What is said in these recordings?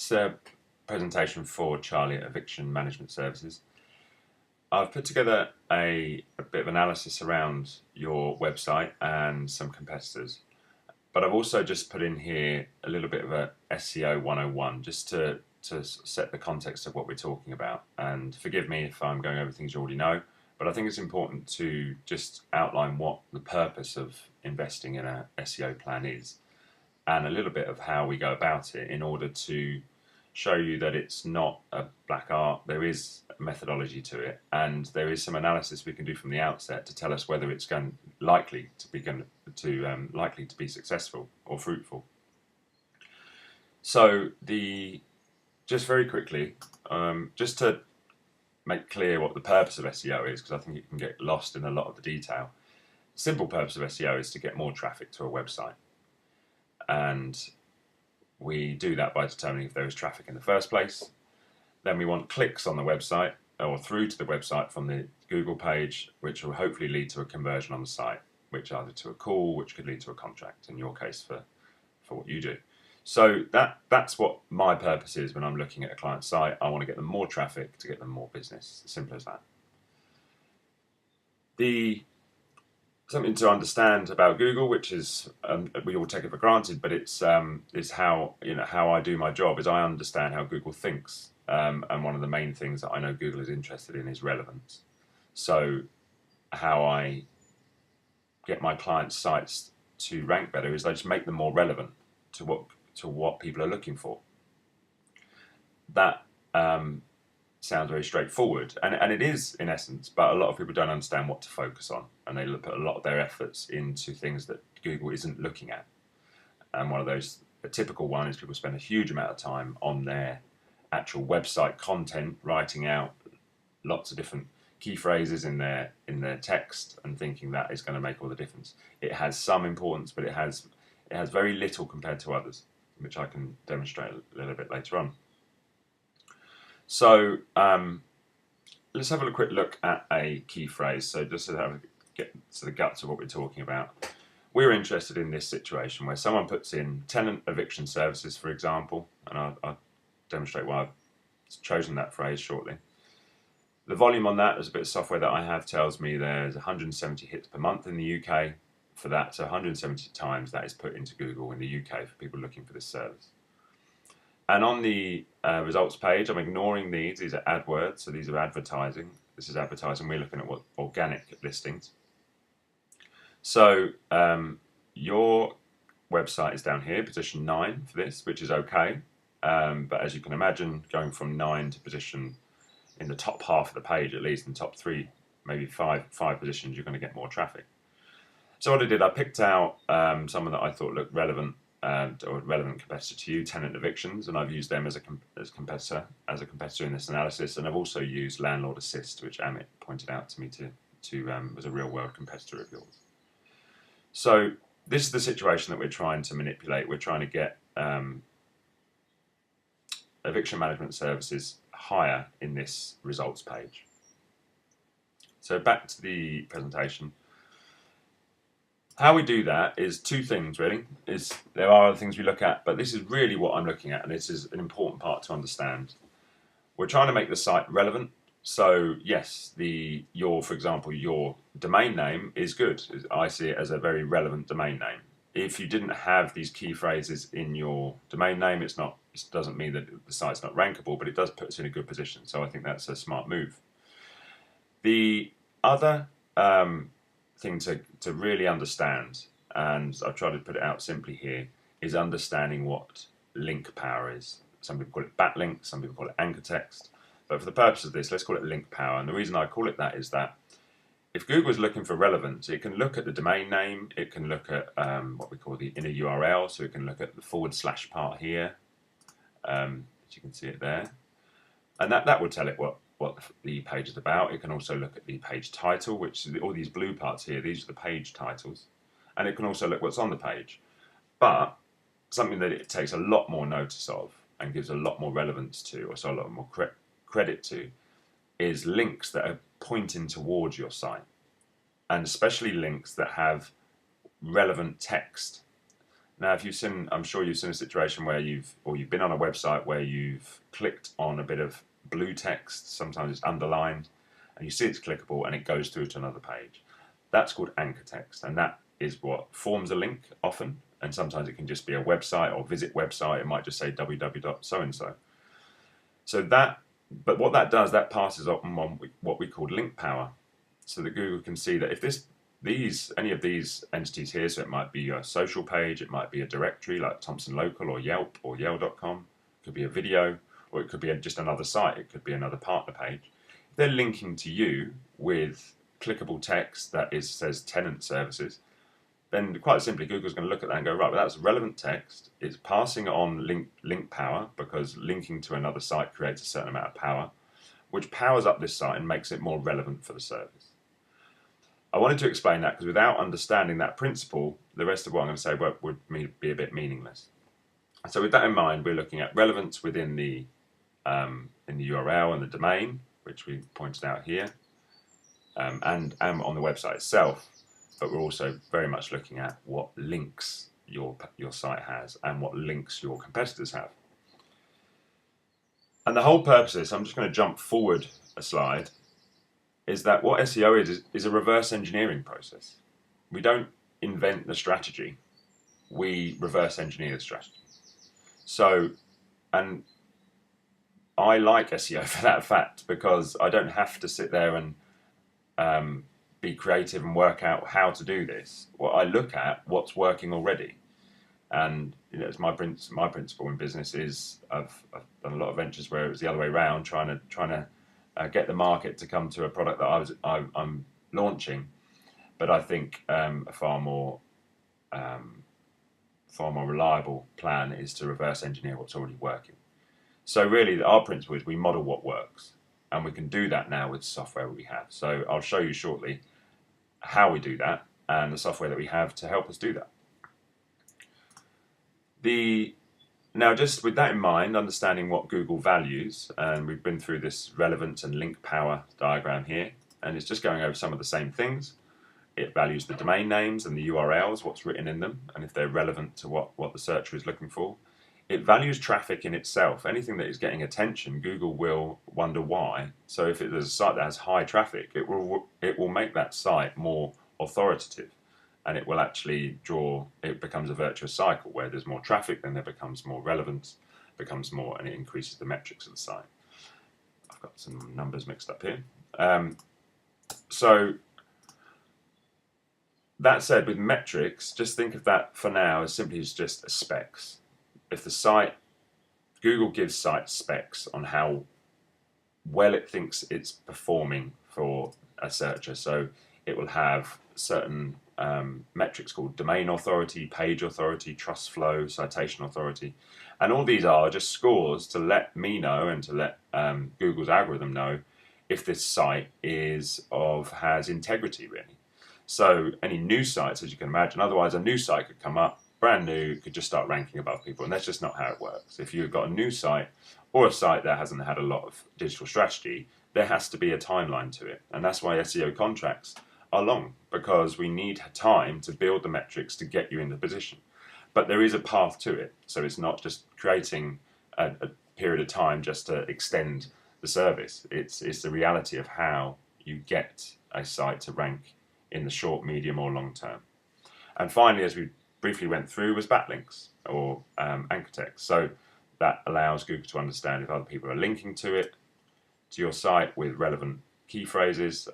It's a presentation for Charlie at Eviction Management Services. I've put together a bit of analysis around your website and some competitors, but I've also just put in here a little bit of a SEO 101 just to set the context of what we're talking about. And forgive me if I'm going over things you already know, but I think it's important to just outline what the purpose of investing in a SEO plan is and a little bit of how we go about it in order to show you that it's not a black art. There is a methodology to it, and there is some analysis we can do from the outset to tell us whether it's likely to be successful or fruitful. So just very quickly, just to make clear what the purpose of SEO is, because I think it can get lost in a lot of the detail. Simple purpose of SEO is to get more traffic to a website, and we do that by determining if there is traffic in the first place. Then we want clicks on the website or through to the website from the Google page, which will hopefully lead to a conversion on the site, which either to a call, which could lead to a contract, in your case for what you do. So that's what my purpose is when I'm looking at a client site. I want to get them more traffic to get them more business. Simple as that. Something to understand about Google, which is we all take it for granted, but it's how I do my job is I understand how Google thinks, and one of the main things that I know Google is interested in is relevance. So how I get my clients' sites to rank better is I just make them more relevant to what people are looking for. That sounds very straightforward, and it is in essence, but a lot of people don't understand what to focus on, and they put a lot of their efforts into things that Google isn't looking at. And a typical one is people spend a huge amount of time on their actual website content, writing out lots of different key phrases in their text and thinking that is going to make all the difference. It has some importance, but it has very little compared to others, which I can demonstrate a little bit later on. So let's have a quick look at a key phrase. So just to get to the guts of what we're talking about. We're interested in this situation where someone puts in tenant eviction services, for example, and I'll demonstrate why I've chosen that phrase shortly. The volume on that, as a bit of software that I have, tells me there's 170 hits per month in the UK for that. So 170 times that is put into Google in the UK for people looking for this service. And on the results page, I'm ignoring these. These are AdWords, so these are advertising. This is advertising. We're looking at what organic listings. So your website is down here, position 9 for this, which is okay. But as you can imagine, going from 9 to position in the top half of the page, at least in the top 3, maybe five positions, you're going to get more traffic. So what I did, I picked out someone that I thought looked relevant or relevant competitor to you, tenant evictions, and I've used them as a competitor in this analysis, and I've also used Landlord Assist, which Amit pointed out to me was a real world competitor of yours. So this is the situation that we're trying to manipulate. We're trying to get eviction management services higher in this results page. So back to the presentation. How we do that is two things, really. There are other things we look at, but this is really what I'm looking at, and this is an important part to understand. We're trying to make the site relevant. So yes, for example, your domain name is good. I see it as a very relevant domain name. If you didn't have these key phrases in your domain name, it doesn't mean that the site's not rankable, but it does put us in a good position. So I think that's a smart move. The other thing to really understand, and I've tried to put it out simply here, is understanding what link power is. Some people call it backlink, some people call it anchor text, but for the purpose of this, let's call it link power. And the reason I call it that is that if Google is looking for relevance, it can look at the domain name, it can look at what we call the inner URL, so it can look at the / part here, as you can see it there, and that will tell it what the page is about. It can also look at the page title, which is all these blue parts here. These are the page titles, and it can also look what's on the page. But something that it takes a lot more notice of and gives a lot more relevance to, or so a lot more credit to, is links that are pointing towards your site, and especially links that have relevant text. Now, if you've seen, I'm sure you've seen a situation where you've been on a website where you've clicked on a bit of blue text, sometimes it's underlined, and you see it's clickable and it goes through to another page. That's called anchor text, and that is what forms a link often, and sometimes it can just be a website or visit website. It might just say www.so-and-so. So that, but what that does, that passes on what we call link power, so that Google can see that if any of these entities here, so it might be a social page, it might be a directory like Thompson Local or Yelp or Yale.com, it could be a video, or it could be just another site, it could be another partner page. If they're linking to you with clickable text that says tenant services, then quite simply Google's going to look at that and go, right, well, that's relevant text, it's passing on link power, because linking to another site creates a certain amount of power, which powers up this site and makes it more relevant for the service. I wanted to explain that because without understanding that principle, the rest of what I'm going to say would be a bit meaningless. So with that in mind, we're looking at relevance within the URL and the domain, which we pointed out here, and on the website itself. But we're also very much looking at what links your site has and what links your competitors have. And the whole purpose of this, I'm just going to jump forward a slide, is that what SEO is a reverse engineering process. We don't invent the strategy, we reverse engineer the strategy. So, and I like SEO for that fact, because I don't have to sit there and be creative and work out how to do this. What I look at, what's working already. And it's my principle in business is I've done a lot of ventures where it was the other way around, trying to get the market to come to a product that I'm launching. But I think a far more reliable plan is to reverse engineer what's already working. So really, our principle is we model what works, and we can do that now with software we have. So I'll show you shortly how we do that and the software that we have to help us do that. Now, just with that in mind, understanding what Google values, and we've been through this relevance and link power diagram here, and it's just going over some of the same things. It values the domain names and the URLs, what's written in them, and if they're relevant to what the searcher is looking for. It values traffic in itself. Anything that is getting attention, Google will wonder why. So if there's a site that has high traffic, it will make that site more authoritative, and it will actually it becomes a virtuous cycle where there's more traffic, then there becomes more relevance, and it increases the metrics of the site. I've got some numbers mixed up here. So that said, with metrics, just think of that for now as simply as just specs. If the site, Google gives sites specs on how well it thinks it's performing for a searcher. So it will have certain metrics called domain authority, page authority, trust flow, citation authority. And all these are just scores to let me know and to let Google's algorithm know if this site has integrity, really. So any new sites, as you can imagine, otherwise a new site could come up, brand new, could just start ranking above people, and that's just not how it works. If you've got a new site or a site that hasn't had a lot of digital strategy, there has to be a timeline to it, and that's why SEO contracts are long, because we need time to build the metrics to get you in the position. But there is a path to it, so it's not just creating a period of time just to extend the service. It's the reality of how you get a site to rank in the short, medium, or long term. And finally, as we briefly went through, was backlinks or anchor text. So that allows Google to understand if other people are linking to your site with relevant key phrases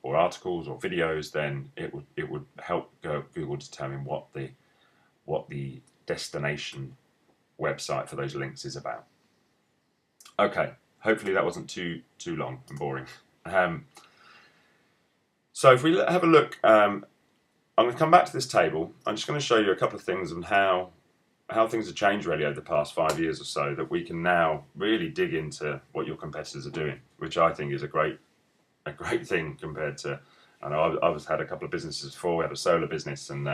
or articles or videos, then it would help Google determine what the destination website for those links is about. Okay, hopefully that wasn't too long and boring. So if we have a look, I'm going to come back to this table. I'm just going to show you a couple of things on how things have changed really over the past 5 years or so, that we can now really dig into what your competitors are doing, which I think is a great thing compared to, I know I've had a couple of businesses before. We had a solar business, and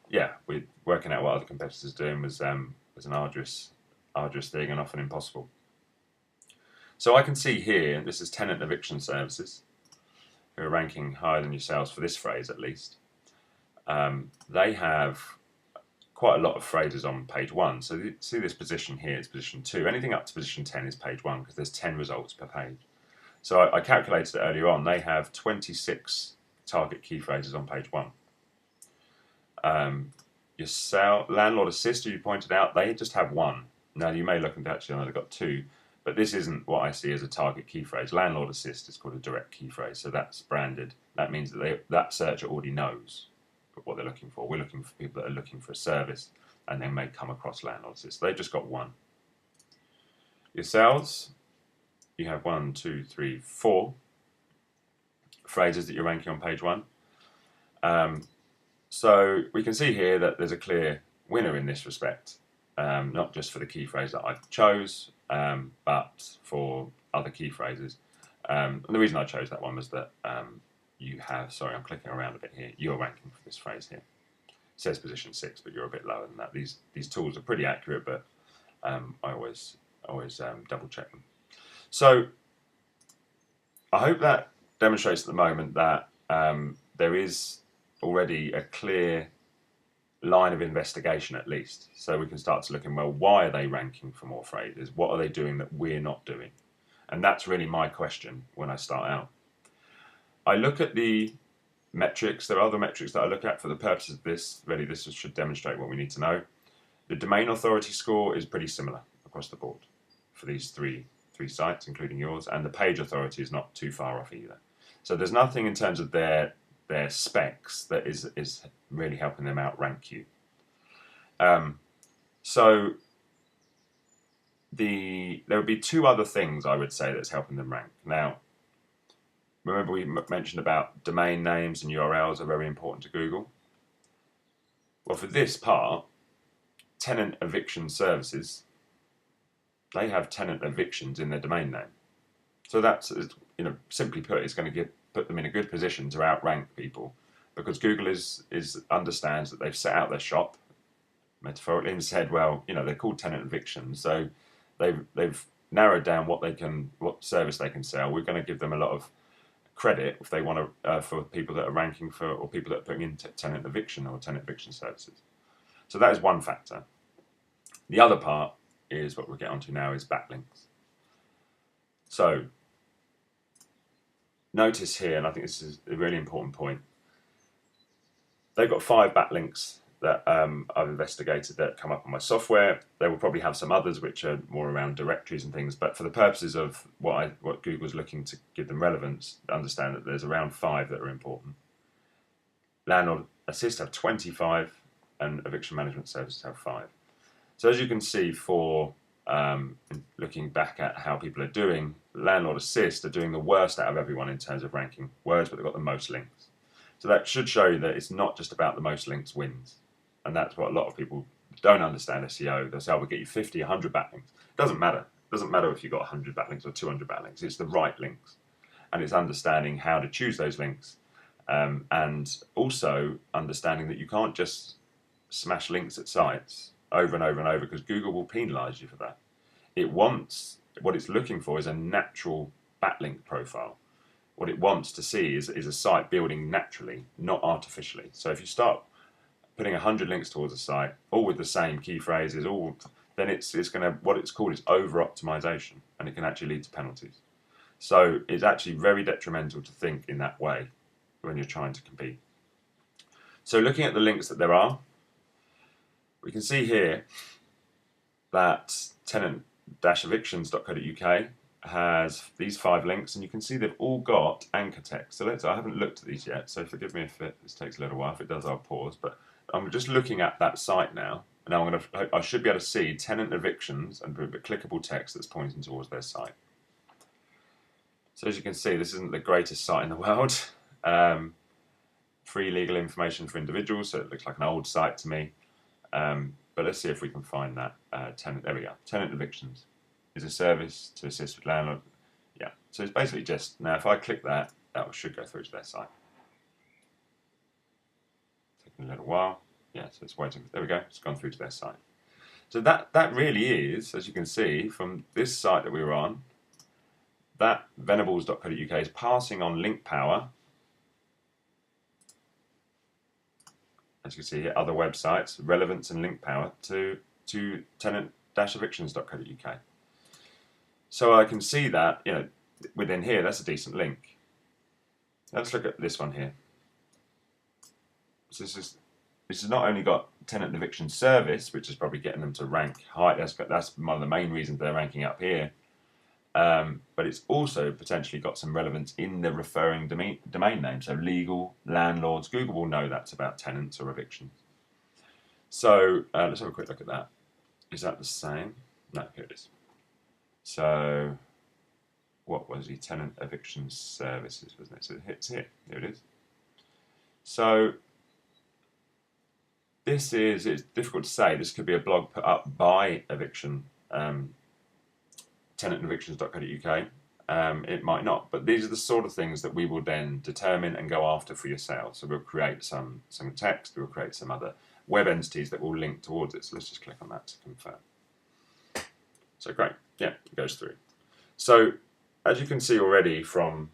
we're working out what other competitors are doing was an arduous thing and often impossible. So I can see here, this is tenant eviction services, who are ranking higher than yourselves for this phrase at least. They have quite a lot of phrases on page 1. So you see this position here, it's position 2. Anything up to position 10 is page 1 because there's 10 results per page. So I calculated it earlier on. They have 26 target key phrases on page 1. Your landlord assist, you pointed out, they just have 1. Now you may look and actually they've got 2, but this isn't what I see as a target key phrase. Landlord assist is called a direct key phrase, so that's branded. That means that that searcher already knows what they're looking for. We're looking for people that are looking for a service, and they may come across landlord assist. They've just got 1. Your sales, you have 1, 2, 3, 4 phrases that you're ranking on page 1. So we can see here that there's a clear winner in this respect, not just for the key phrase that I chose, but for other key phrases. And the reason I chose that one was that you have, sorry, I'm clicking around a bit here, you're ranking for this phrase here. It says position 6, but you're a bit lower than that. These tools are pretty accurate, but I always double check them. So I hope that demonstrates at the moment that there is already a clear line of investigation at least. So we can start to look in, well, why are they ranking for more phrases? What are they doing that we're not doing? And that's really my question when I start out. I look at the metrics. There are other metrics that I look at for the purposes of this. Really, this should demonstrate what we need to know. The domain authority score is pretty similar across the board for these three sites, including yours, and the page authority is not too far off either. So there's nothing in terms of their specs that is really helping them outrank you. So there would be 2 other things I would say that's helping them rank. Now, remember we mentioned about domain names and URLs are very important to Google. Well, for this part, tenant eviction services, they have tenant evictions in their domain name. So that's, simply put, it's going to put them in a good position to outrank people, because Google understands that they've set out their shop metaphorically and said, well, they're called tenant evictions, so they've narrowed down what service they can sell. We're going to give them a lot of credit if they want to for people that are ranking for, or people that are putting in tenant eviction or tenant eviction services. So that is one factor. The other part is what we'll get onto now is backlinks. So notice here, and I think this is a really important point, they've got 5 backlinks that I've investigated that come up on my software. They will probably have some others which are more around directories and things, but for the purposes of what Google's looking to give them relevance, understand that there's around 5 that are important. Landlord Assist have 25, and Eviction Management Services have 5. So as you can see, for looking back at how people are doing, Landlord Assist are doing the worst out of everyone in terms of ranking words, but they've got the most links. So that should show you that it's not just about the most links wins. And that's what a lot of people don't understand SEO. They'll say, we'll get you 50, 100 backlinks. It doesn't matter. It doesn't matter if you've got 100 backlinks or 200 backlinks. It's the right links. And it's understanding how to choose those links. And also understanding that you can't just smash links at sites over and over and over, because Google will penalize you for that. What it's looking for is a natural backlink profile. What it wants to see is a site building naturally, not artificially. So if you start putting 100 links towards a site, all with the same key phrases, then it's going to, what it's called is over-optimization, and it can actually lead to penalties. So it's actually very detrimental to think in that way when you're trying to compete. So looking at the links that there are, we can see here that tenant-evictions.co.uk has these 5 links, and you can see they've all got anchor text. So I haven't looked at these yet, so forgive me if this takes a little while. If it does, I'll pause. But I'm just looking at that site now. Now I should be able to see tenant evictions and the clickable text that's pointing towards their site. So as you can see, this isn't the greatest site in the world. Free legal information for individuals, so it looks like an old site to me. But let's see if we can find that tenant. There we go. Tenant evictions is a service to assist with landlord. Yeah. So it's basically just, now if I click that, that should go through to their site. Taking a little while. Yeah. So it's waiting. There we go. It's gone through to their site. So that really is, as you can see from this site that we were on, that venables.co.uk is passing on link power as you can see here, other websites, relevance and link power to tenant-evictions.co.uk. So I can see that, within here, that's a decent link. Let's look at this one here. So this has not only got tenant eviction service, which is probably getting them to rank high. That's one of the main reasons they're ranking up here. But it's also potentially got some relevance in the referring domain name. So legal, landlords. Google will know that's about tenants or evictions. So let's have a quick look at that. Is that the same? No, here it is. So what was the tenant eviction services, wasn't it? So it's here. Here it is. So it's difficult to say. This could be a blog put up by Eviction, tenantevictions.co.uk. It might not, but these are the sort of things that we will then determine and go after for yourself. So we'll create some text, we'll create some other web entities that will link towards it. So let's just click on that to confirm. So great, yeah, it goes through. So as you can see already from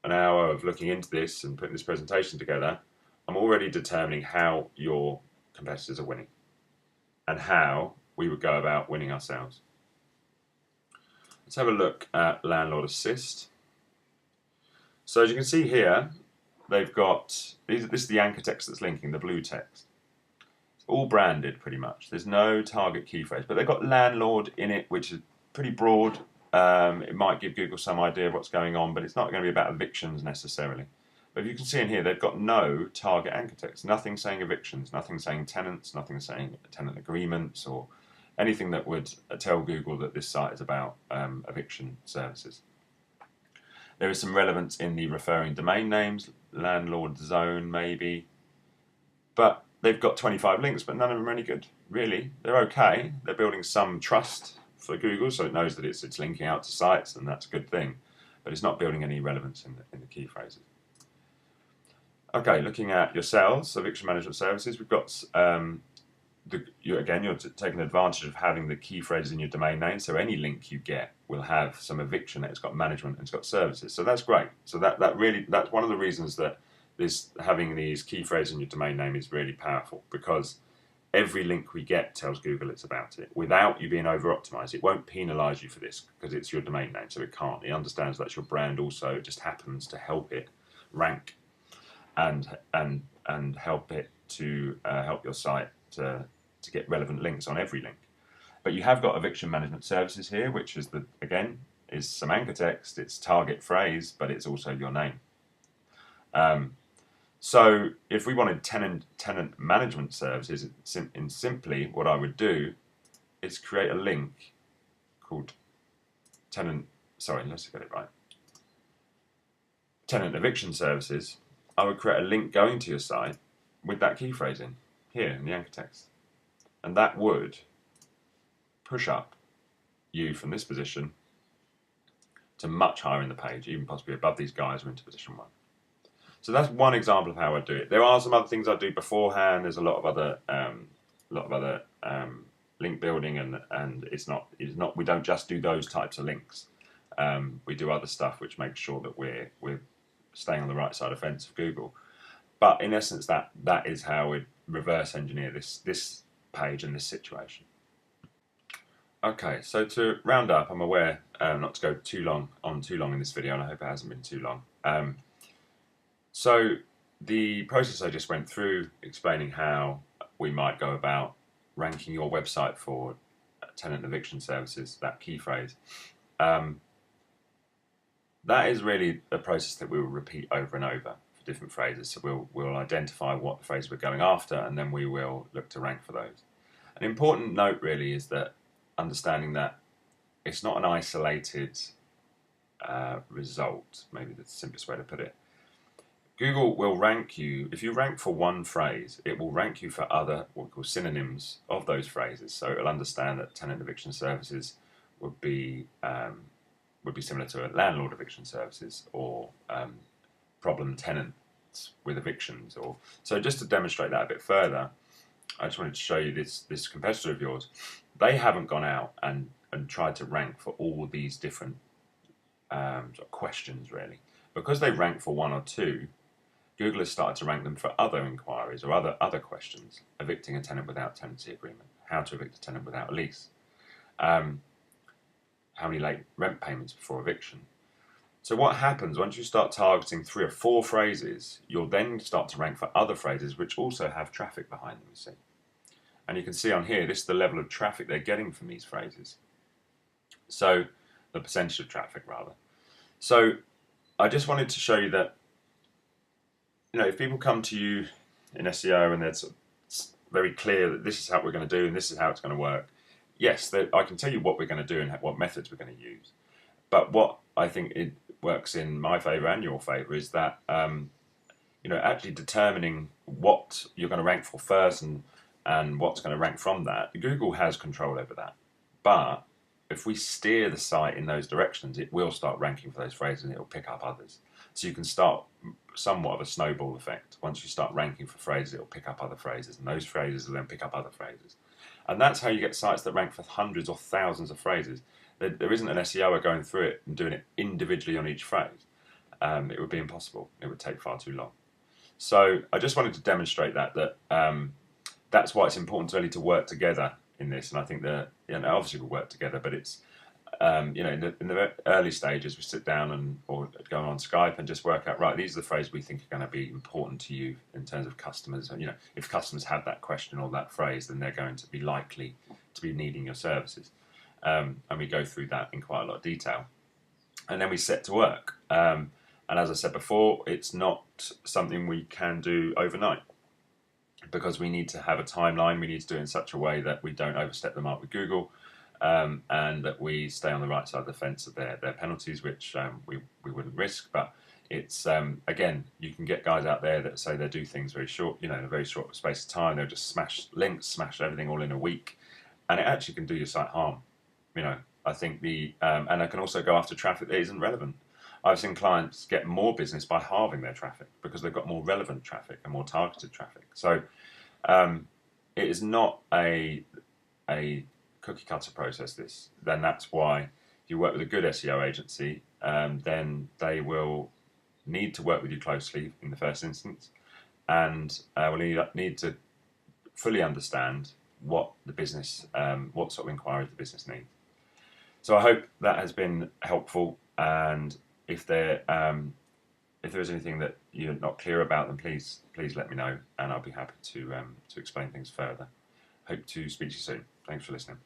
an hour of looking into this and putting this presentation together, I'm already determining how your competitors are winning and how we would go about winning ourselves. Let's have a look at Landlord Assist. So as you can see here, they've got, this is the anchor text that's linking, the blue text. It's all branded pretty much. There's no target key phrase, but they've got landlord in it, which is pretty broad. It might give Google some idea of what's going on, but it's not going to be about evictions necessarily. But if you can see in here, they've got no target anchor text. Nothing saying evictions, nothing saying tenants, nothing saying tenant agreements or anything that would tell Google that this site is about eviction services. There is some relevance in the referring domain names, landlord zone maybe, but they've got 25 links, but none of them are any good, really. They're okay. They're building some trust for Google, so it knows that it's linking out to sites, and that's a good thing, but it's not building any relevance in the key phrases. Okay, looking at yourselves, Eviction Management Services, we've got you're taking advantage of having the key phrases in your domain name, so any link you get will have some eviction, it's got management, and it's got services. So that's great. So that's one of the reasons that having these key phrases in your domain name is really powerful, because every link we get tells Google it's about it without you being over optimized. It won't penalize you for this because it's your domain name, so it can't. It understands that's your brand also. It just happens to help it rank and help it to help your site to get relevant links on every link. But you have got Eviction Management Services here, which is is some anchor text, it's target phrase, but it's also your name. So if we wanted tenant management services, simply what I would do is create a link called let's get it right. Tenant eviction services. I would create a link going to your site with that key phrase in here in the anchor text. And that would push up you from this position to much higher in the page, even possibly above these guys who are into position 1. So that's one example of how I do it. There are some other things I do beforehand. There's a lot of other link building, and it's not we don't just do those types of links. We do other stuff which makes sure that we're staying on the right side of the fence of Google. But in essence, that is how we reverse engineer this page and this situation. Okay, so to round up, I'm aware not to go too long in this video, and I hope it hasn't been too long. So the process I just went through, explaining how we might go about ranking your website for tenant eviction services, that key phrase, that is really a process that we will repeat over and over for different phrases. So we'll identify what phrase we're going after, and then we will look to rank for those. An important note really is that understanding that it's not an isolated result, maybe the simplest way to put it. Google will rank you, if you rank for one phrase, it will rank you for other, what we call synonyms of those phrases. So it'll understand that tenant eviction services would be similar to a landlord eviction services, or problem tenants with evictions. So just to demonstrate that a bit further, I just wanted to show you this competitor of yours. They haven't gone out and tried to rank for all these different sort of questions really. Because they rank for one or two, Google has started to rank them for other inquiries or other questions: evicting a tenant without tenancy agreement, how to evict a tenant without a lease, how many late rent payments before eviction. So what happens once you start targeting 3 or 4 phrases, you'll then start to rank for other phrases which also have traffic behind them, you see. And you can see on here, this is the level of traffic they're getting from these phrases. So the percentage of traffic, rather. So I just wanted to show you that, if people come to you in SEO and they're very clear that this is how we're going to do and this is how it's going to work, yes, I can tell you what we're going to do and what methods we're going to use. But what I think it works in my favour and your favour is that actually determining what you're going to rank for first and what's going to rank from that. Google has control over that. But if we steer the site in those directions, it will start ranking for those phrases and it will pick up others. So you can start somewhat of a snowball effect. Once you start ranking for phrases, it will pick up other phrases, and those phrases will then pick up other phrases. And that's how you get sites that rank for hundreds or thousands of phrases. There isn't an SEOer going through it and doing it individually on each phrase. It would be impossible. It would take far too long. So I just wanted to demonstrate that that's why it's important really to work together in this. And I think that obviously we work together, but it's in the early stages we sit down or go on Skype and just work out, right, these are the phrases we think are going to be important to you in terms of customers. And if customers have that question or that phrase, then they're going to be likely to be needing your services. And we go through that in quite a lot of detail. And then we set to work. And as I said before, it's not something we can do overnight because we need to have a timeline. We need to do it in such a way that we don't overstep the mark with Google and that we stay on the right side of the fence of their penalties, which we wouldn't risk. But it's, again, you can get guys out there that say they do things very short, in a very short space of time. They'll just smash links, smash everything all in a week. And it actually can do your site harm. I think and I can also go after traffic that isn't relevant. I've seen clients get more business by halving their traffic because they've got more relevant traffic and more targeted traffic. So it is not a cookie cutter process. Then that's why if you work with a good SEO agency, then they will need to work with you closely in the first instance, and will need to fully understand what the business, what sort of inquiries the business needs. So I hope that has been helpful, and if there is anything that you're not clear about, then please let me know, and I'll be happy to explain things further. Hope to speak to you soon. Thanks for listening.